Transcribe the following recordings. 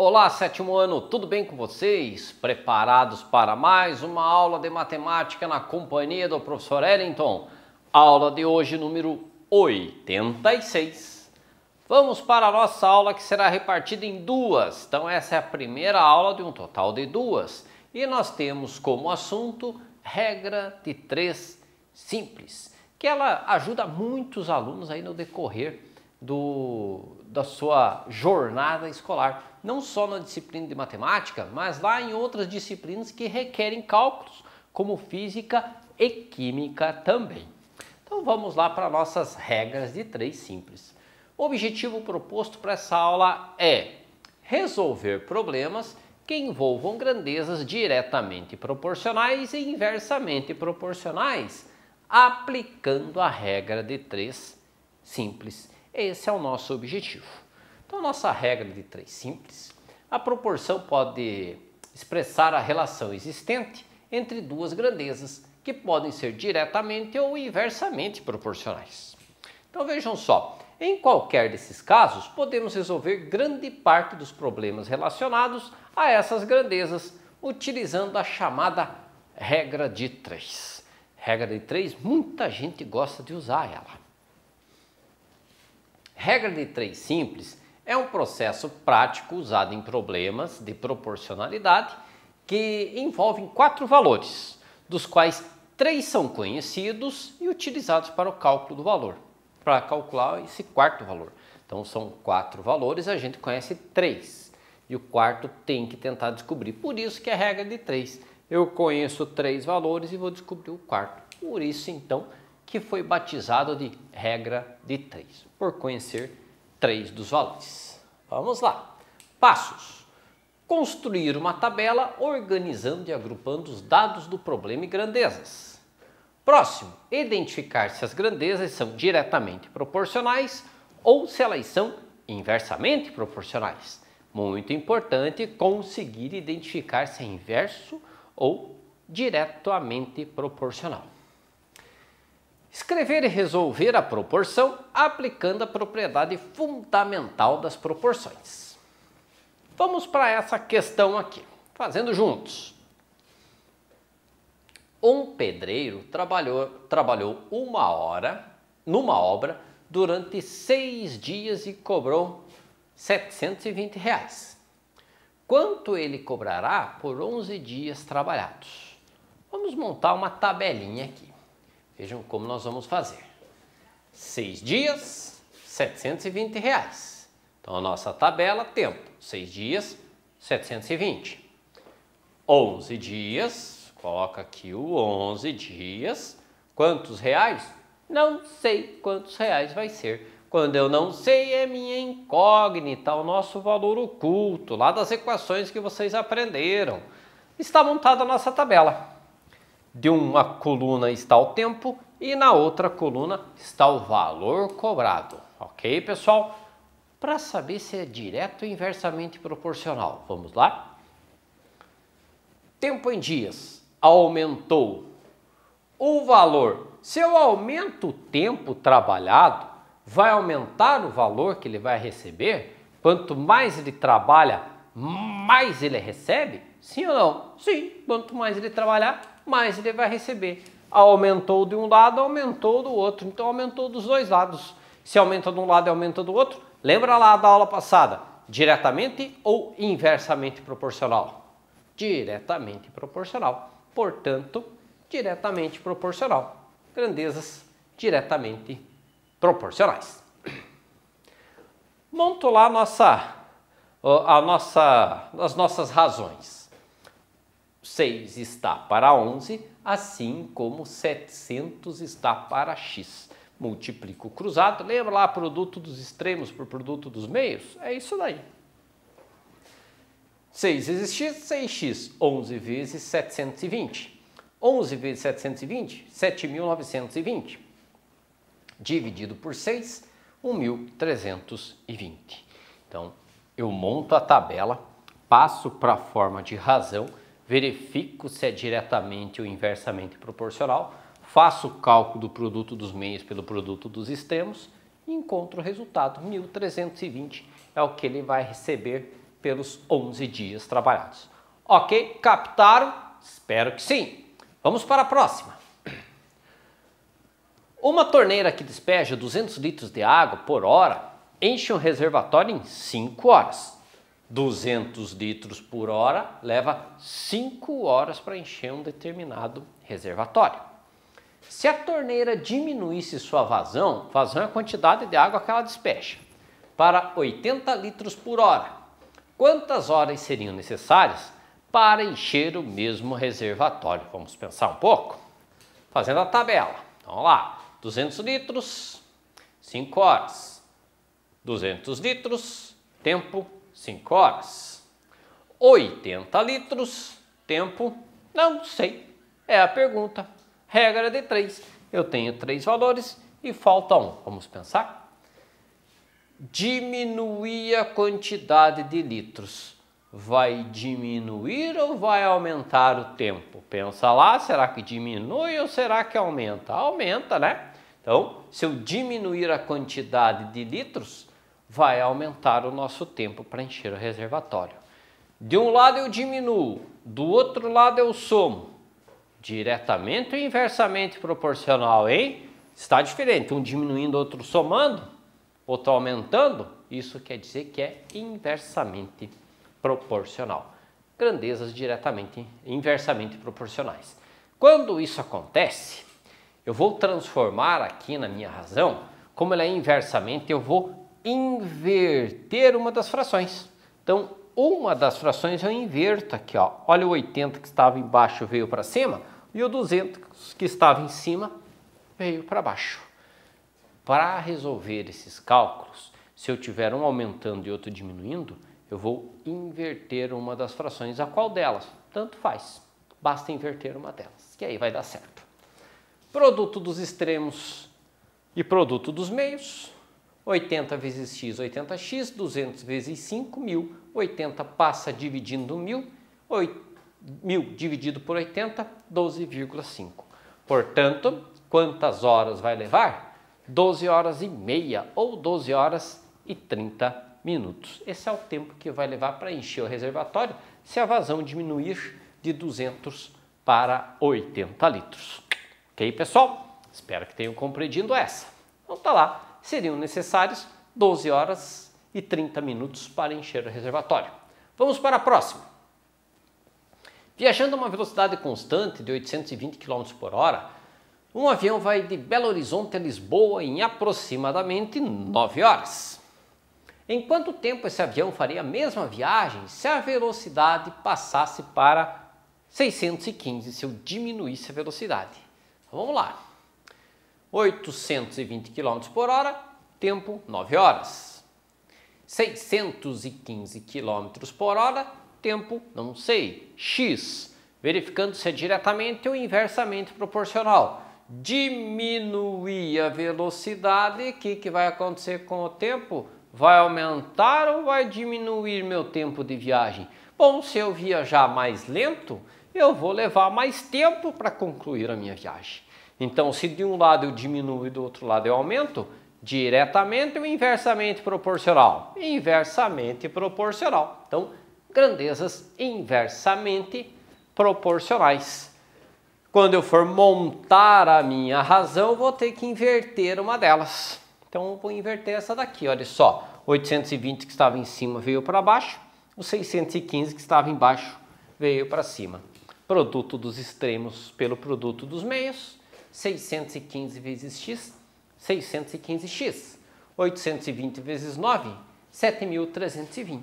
Olá, sétimo ano, tudo bem com vocês? Preparados para mais uma aula de matemática na companhia do professor Ellington? Aula de hoje, número 86. Vamos para a nossa aula que será repartida em duas. Então essa é a primeira aula de um total de duas. E nós temos como assunto regra de 3 simples, que ela ajuda muitos alunos aí no decorrer da sua jornada escolar, não só na disciplina de matemática, mas lá em outras disciplinas que requerem cálculos, como física e química também. Então vamos lá para nossas regras de 3 simples. O objetivo proposto para essa aula é resolver problemas que envolvam grandezas diretamente proporcionais e inversamente proporcionais, aplicando a regra de 3 simples. Esse é o nosso objetivo. Então, nossa regra de 3 simples, a proporção pode expressar a relação existente entre duas grandezas que podem ser diretamente ou inversamente proporcionais. Então, vejam só, em qualquer desses casos, podemos resolver grande parte dos problemas relacionados a essas grandezas, utilizando a chamada regra de 3. Regra de 3, muita gente gosta de usar ela. Regra de 3 simples é um processo prático usado em problemas de proporcionalidade que envolvem 4 valores, dos quais 3 são conhecidos e utilizados para o cálculo do valor, para calcular esse quarto valor. Então são 4 valores, a gente conhece 3 e o quarto tem que tentar descobrir, por isso que é regra de 3. Eu conheço 3 valores e vou descobrir o quarto, por isso então que foi batizado de regra de 3, por conhecer 3 dos valores. Vamos lá. Passos. Construir uma tabela organizando e agrupando os dados do problema e grandezas. Próximo, identificar se as grandezas são diretamente proporcionais ou se elas são inversamente proporcionais. Muito importante conseguir identificar se é inverso ou diretamente proporcional. Escrever e resolver a proporção aplicando a propriedade fundamental das proporções. Vamos para essa questão aqui, fazendo juntos. Um pedreiro trabalhou 1 hora numa obra durante 6 dias e cobrou R$720. Quanto ele cobrará por 11 dias trabalhados? Vamos montar uma tabelinha aqui. Vejam como nós vamos fazer. 6 dias, R$720. Então, a nossa tabela, tempo. 6 dias, 720. 11 dias, coloca aqui o 11 dias. Quantos reais? Não sei quantos reais vai ser. Quando eu não sei, é minha incógnita, o nosso valor oculto, lá das equações que vocês aprenderam. Está montada a nossa tabela. De uma coluna está o tempo e na outra coluna está o valor cobrado. Ok, pessoal? Para saber se é direto ou inversamente proporcional, vamos lá? Tempo em dias aumentou. O valor, se eu aumento o tempo trabalhado, vai aumentar o valor que ele vai receber? Quanto mais ele trabalha, mais ele recebe? Sim ou não? Sim, quanto mais ele trabalhar, mais ele vai receber. Aumentou de um lado, aumentou do outro. Então aumentou dos dois lados. Se aumenta de um lado e aumenta do outro, lembra lá da aula passada, diretamente ou inversamente proporcional? Diretamente proporcional. Portanto, diretamente proporcional. Grandezas diretamente proporcionais. Monto lá as nossas razões. 6 está para 11, assim como 700 está para x. Multiplico o cruzado, lembra lá produto dos extremos por produto dos meios? É isso daí. 6 vezes x, 6x, 11 vezes 720. 11 vezes 720, 7.920. Dividido por 6, 1.320. Então, eu monto a tabela, passo para a forma de razão, verifico se é diretamente ou inversamente proporcional, faço o cálculo do produto dos meios pelo produto dos extremos e encontro o resultado. 1.320 é o que ele vai receber pelos 11 dias trabalhados. Ok? Captaram? Espero que sim. Vamos para a próxima. Uma torneira que despeja 200 litros de água por hora enche um reservatório em 5 horas. 200 litros por hora leva 5 horas para encher um determinado reservatório. Se a torneira diminuísse sua vazão é a quantidade de água que ela despeja, para 80 litros por hora, quantas horas seriam necessárias para encher o mesmo reservatório? Vamos pensar um pouco? Fazendo a tabela. Vamos lá. 200 litros, 5 horas. 200 litros, tempo 5 horas. 80 litros, tempo, não sei. É a pergunta. Regra de 3. Eu tenho 3 valores e falta 1. Vamos pensar? Diminuir a quantidade de litros. Vai diminuir ou vai aumentar o tempo? Pensa lá, será que diminui ou será que aumenta? Aumenta, né? Então, se eu diminuir a quantidade de litros, vai aumentar o nosso tempo para encher o reservatório. De um lado eu diminuo, do outro lado eu somo. Diretamente ou inversamente proporcional, hein? Está diferente, um diminuindo, outro somando, outro aumentando. Isso quer dizer que é inversamente proporcional. Grandezas inversamente proporcionais. Quando isso acontece, eu vou transformar aqui na minha razão, como ela é inversamente, eu vou inverter uma das frações. Então, uma das frações eu inverto aqui, ó. Olha o 80 que estava embaixo veio para cima e o 200 que estava em cima veio para baixo. Para resolver esses cálculos, se eu tiver um aumentando e outro diminuindo, eu vou inverter uma das frações. A qual delas? Tanto faz. Basta inverter uma delas, que aí vai dar certo. Produto dos extremos e produto dos meios. 80 vezes x, 80x, 200 vezes 5, 1000. 80 passa dividindo 1000. 1000 dividido por 80, 12,5. Portanto, quantas horas vai levar? 12 horas e meia ou 12 horas e 30 minutos. Esse é o tempo que vai levar para encher o reservatório se a vazão diminuir de 200 para 80 litros. Ok, pessoal? Espero que tenham compreendido essa. Então tá lá, seriam necessários 12 horas e 30 minutos para encher o reservatório. Vamos para a próxima. Viajando a uma velocidade constante de 820 km por hora, um avião vai de Belo Horizonte a Lisboa em aproximadamente 9 horas. Em quanto tempo esse avião faria a mesma viagem se a velocidade passasse para 615, se eu diminuísse a velocidade? Então, vamos lá. 820 km por hora, tempo 9 horas. 615 km por hora, tempo não sei. X, verificando se é diretamente ou inversamente proporcional. Diminuir a velocidade, o que vai acontecer com o tempo? Vai aumentar ou vai diminuir meu tempo de viagem? Bom, se eu viajar mais lento, eu vou levar mais tempo para concluir a minha viagem. Então, se de um lado eu diminuo e do outro lado eu aumento, diretamente ou inversamente proporcional? Inversamente proporcional. Então, grandezas inversamente proporcionais. Quando eu for montar a minha razão, eu vou ter que inverter uma delas. Então, eu vou inverter essa daqui, olha só. 820 que estava em cima veio para baixo, o 615 que estava embaixo veio para cima. Produto dos extremos pelo produto dos meios, 615 vezes x, 615x. 820 vezes 9, 7.320.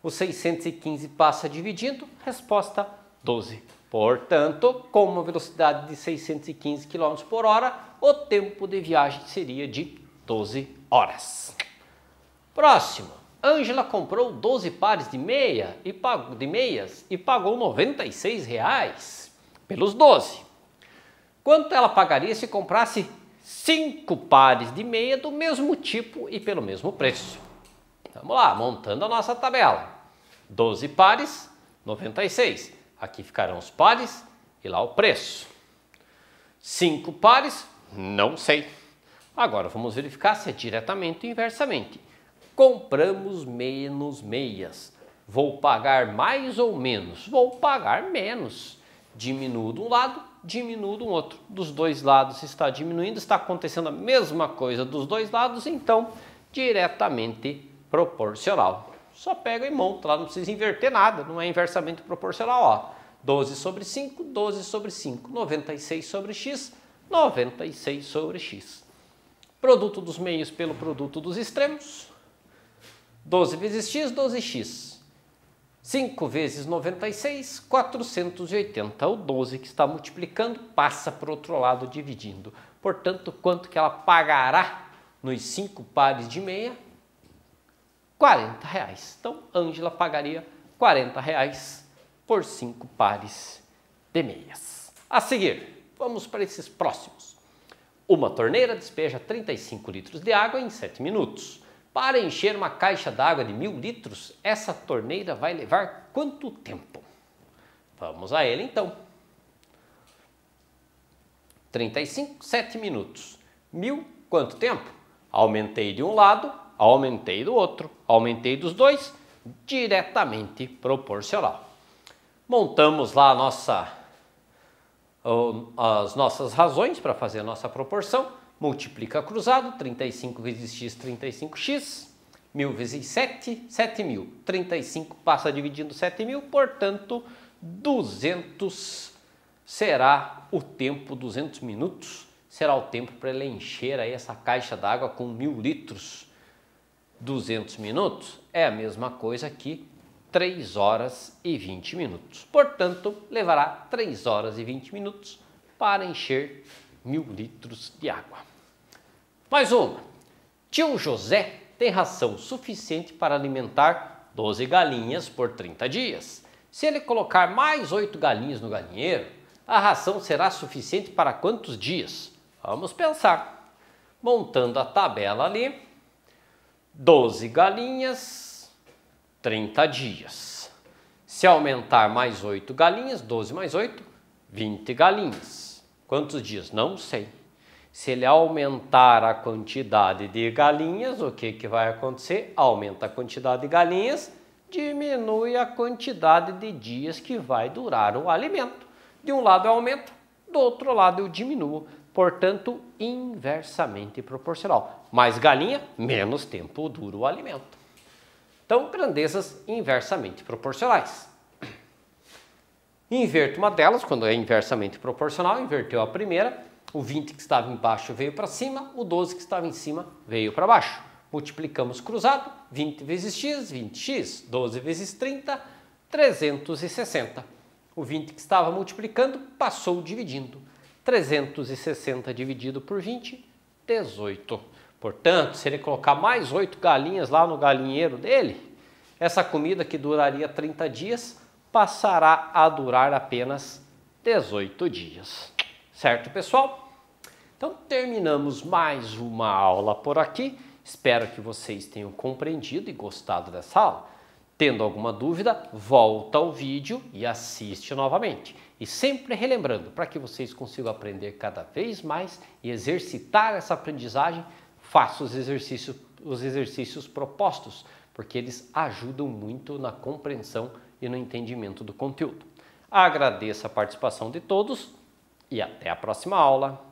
O 615 passa dividindo, resposta 12. Portanto, com uma velocidade de 615 km por hora, o tempo de viagem seria de 12 horas. Próximo. Ângela comprou 12 pares de meias e pagou R$ 96 pelos 12. Quanto ela pagaria se comprasse 5 pares de meia do mesmo tipo e pelo mesmo preço? Vamos lá, montando a nossa tabela. 12 pares, 96. Aqui ficarão os pares e lá o preço. 5 pares, não sei. Agora vamos verificar se é diretamente ou inversamente. Compramos menos meias. Vou pagar mais ou menos? Vou pagar menos. Diminuo de um lado, diminuo do outro. Dos dois lados está diminuindo, está acontecendo a mesma coisa dos dois lados, então diretamente proporcional. Só pega e monta lá, não precisa inverter nada, não é inversamente proporcional, ó. 12 sobre 5, 12 sobre 5, 96 sobre x, 96 sobre x. Produto dos meios pelo produto dos extremos, 12 vezes x, 12x. 5 vezes 96, 480. O 12 que está multiplicando passa para o outro lado dividindo. Portanto, quanto que ela pagará nos 5 pares de meia? R$40. Então, Ângela pagaria R$40 por 5 pares de meias. A seguir, vamos para esses próximos. Uma torneira despeja 35 litros de água em 7 minutos. Para encher uma caixa d'água de 1000 litros, essa torneira vai levar quanto tempo? Vamos a ele então. 35, 7 minutos. 1000, quanto tempo? Aumentei de um lado, aumentei do outro, aumentei dos dois, diretamente proporcional. Montamos lá as nossas razões para fazer a nossa proporção. Multiplica cruzado, 35 vezes x, 35x. 1000 vezes 7, 7.000. 35 passa dividindo 7.000, portanto, 200 será o tempo, 200 minutos será o tempo para ele encher aí essa caixa d'água com 1000 litros. 200 minutos é a mesma coisa que 3 horas e 20 minutos. Portanto, levará 3 horas e 20 minutos para encher 1000 litros de água. Mais uma. Tio José tem ração suficiente para alimentar 12 galinhas por 30 dias. Se ele colocar mais 8 galinhas no galinheiro, a ração será suficiente para quantos dias? Vamos pensar. Montando a tabela ali, 12 galinhas, 30 dias. Se aumentar mais 8 galinhas, 12 mais 8, 20 galinhas. Quantos dias? Não sei. Se ele aumentar a quantidade de galinhas, o que vai acontecer? Aumenta a quantidade de galinhas, diminui a quantidade de dias que vai durar o alimento. De um lado eu aumento, do outro lado eu diminuo. Portanto, inversamente proporcional. Mais galinha, menos tempo dura o alimento. Então, grandezas inversamente proporcionais. Inverto uma delas, quando é inversamente proporcional, inverteu a primeira. O 20 que estava embaixo veio para cima, o 12 que estava em cima veio para baixo. Multiplicamos cruzado, 20 vezes x, 20x, 12 vezes 30, 360. O 20 que estava multiplicando passou dividindo. 360 dividido por 20, 18. Portanto, se ele colocar mais 8 galinhas lá no galinheiro dele, essa comida que duraria 30 dias passará a durar apenas 18 dias. Certo, pessoal? Então, terminamos mais uma aula por aqui. Espero que vocês tenham compreendido e gostado dessa aula. Tendo alguma dúvida, volta ao vídeo e assiste novamente. E sempre relembrando, para que vocês consigam aprender cada vez mais e exercitar essa aprendizagem, faça os exercícios propostos, porque eles ajudam muito na compreensão e no entendimento do conteúdo. Agradeço a participação de todos e até a próxima aula.